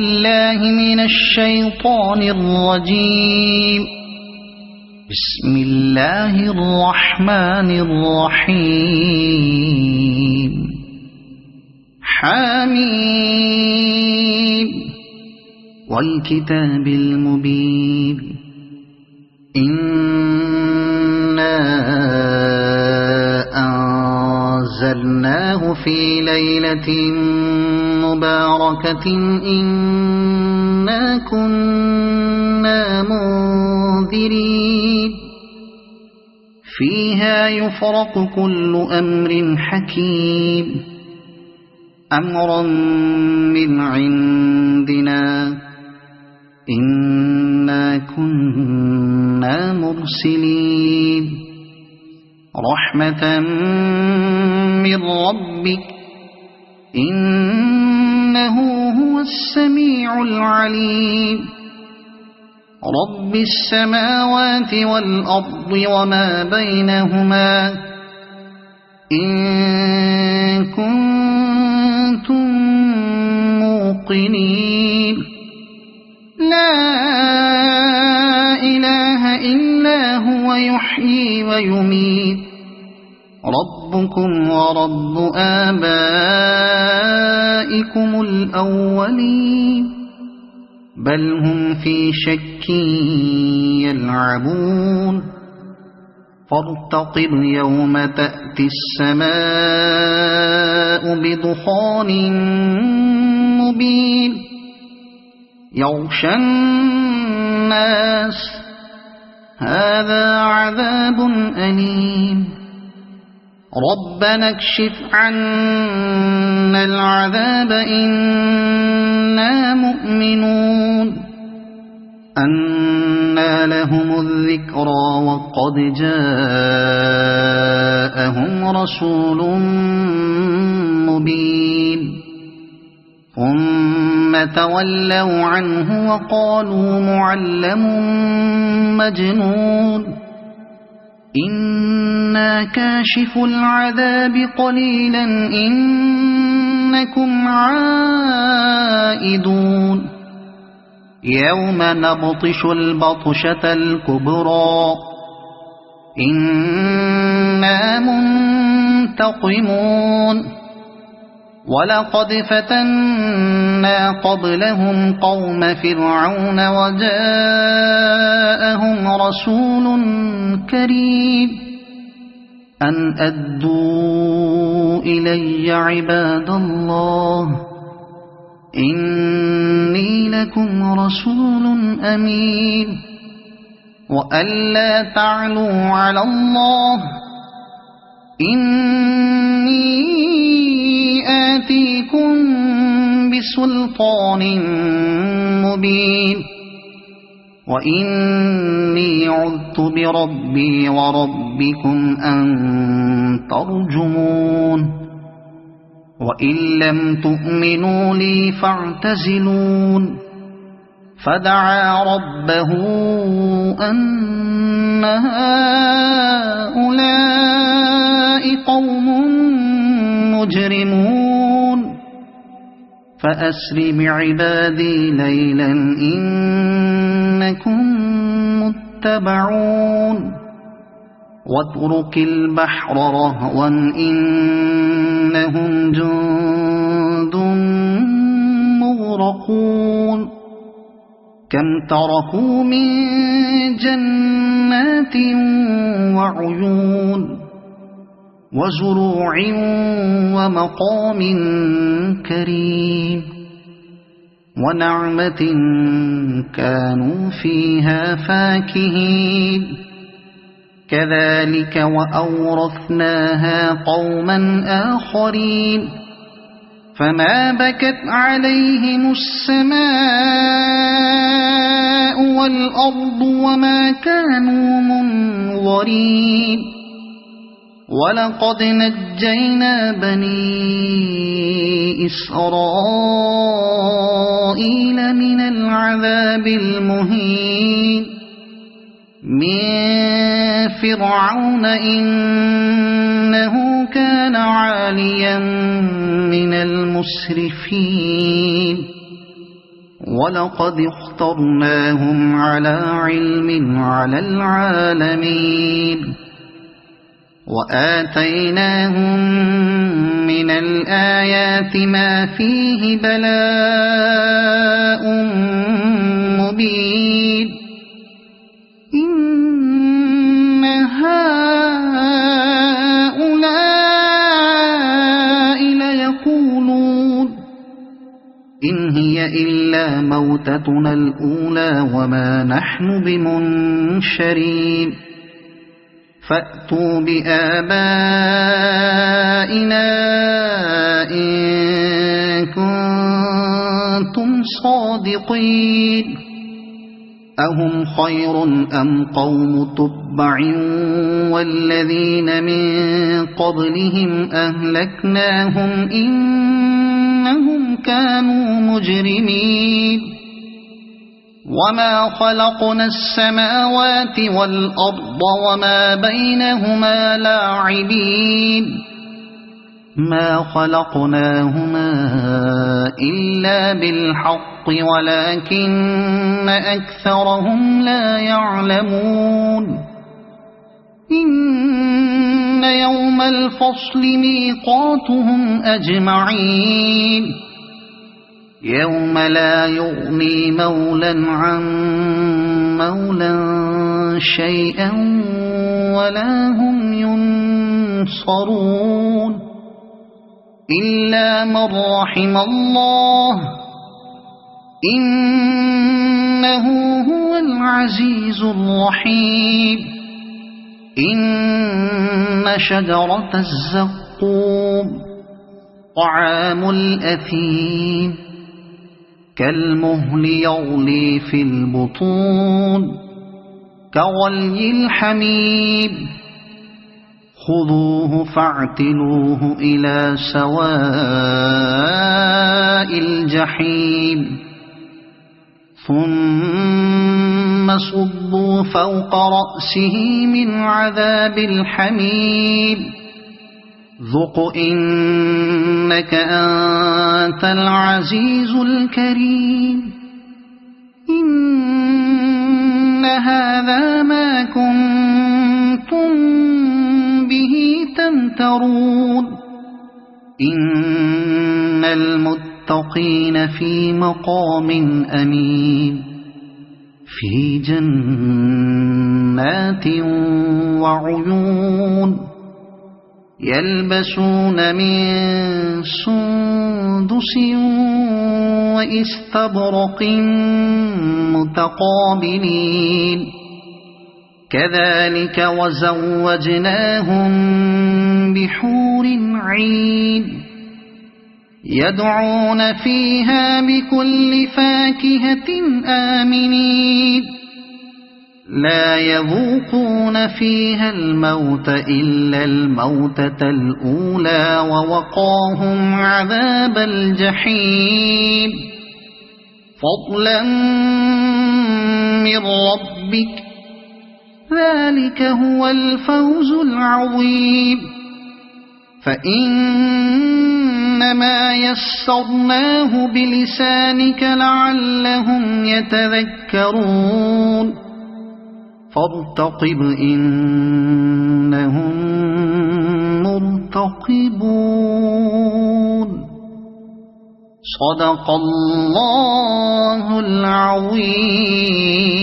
بالله من الشيطان الرجيم. بسم الله الرحمن الرحيم. حميم والكتاب المبين. إنا أنزلناه في ليلة مباركة إنا كنا منذرين فيها يفرق كل أمر حكيم أمرا من عندنا إنا كنا مرسلين رحمة من ربك إنه هو السميع العليم رب السماوات والأرض وما بينهما إن كنتم موقنين لا إله إلا هو يحيي ويميت ربكم ورب آبائكم الأولين بل هم في شك يلعبون فارتقب يوم تأتي السماء بدخان مبين يغشى الناس هذا عذاب أليم ربنا اكشف عنا العذاب إنا مؤمنون أنى لهم الذكرى وقد جاءهم رسول مبين ثم تولوا عنه وقالوا معلم مجنون إنا كاشف العذاب قليلا إنكم عائدون يوم نبطش البطشة الكبرى إنا منتقمون ولقد فتنا قبلهم قوم فرعون وجاءهم رسول كريم أن أدوا إلي عباد الله إني لكم رسول أمين وألا تعلوا على الله إني آتيكم بسلطان مبين وإني عذت بربي وربكم أن ترجمون وإن لم تؤمنوا لي فاعتزلون فدعا ربه أن هؤلاء قوم مجرمون فأسر بعبادي ليلا إنكم متبعون واترك البحر رهوا إنهم جند مغرقون كم تركوا من جنات وعيون وزروع ومقام كريم ونعمة كانوا فيها فاكهين كذلك وأورثناها قوما آخرين فما بكت عليهم السماء والأرض وما كانوا منظرين ولقد نجينا بني إسرائيل من العذاب المهين من فرعون إنه كان عاليا من المسرفين ولقد اخترناهم على علم على العالمين وآتيناهم من الآيات ما فيه بلاء مبين إن هؤلاء ليقولون إن هي إلا موتتنا الأولى وما نحن بمنشرين فأتوا بآبائنا إن كنتم صادقين أهم خير أم قوم تبع والذين من قبلهم أهلكناهم إنهم كانوا مجرمين وما خلقنا السماوات والأرض وما بينهما لاعبين ما خلقناهما إلا بالحق ولكن أكثرهم لا يعلمون إن يوم الفصل ميقاتهم أجمعين يوم لا يغني مولى عن مولى شيئا ولا هم ينصرون إلا من رحم الله إنه هو العزيز الرحيم إن شجرة الزقوم طعام الأثيم كالمهل يغلي في البطون كغلي الحميم خذوه فاعتلوه إلى سواء الجحيم ثم صبوا فوق رأسه من عذاب الحميم ذق إنك أنت العزيز الكريم إن هذا ما كنتم به تمترون إن المتقين في مقام أمين في جنات وعيون يلبسون من سندس وإستبرق متقابلين كذلك وزوجناهم بحور عين يدعون فيها بكل فاكهة آمنين لا يذوقون فيها الموت إلا الموتة الأولى ووقاهم عذاب الجحيم فضلا من ربك ذلك هو الفوز العظيم فإنما يسرناه بلسانك لعلهم يتذكرون فارتقب إنهم مرتقبون صدق الله العظيم.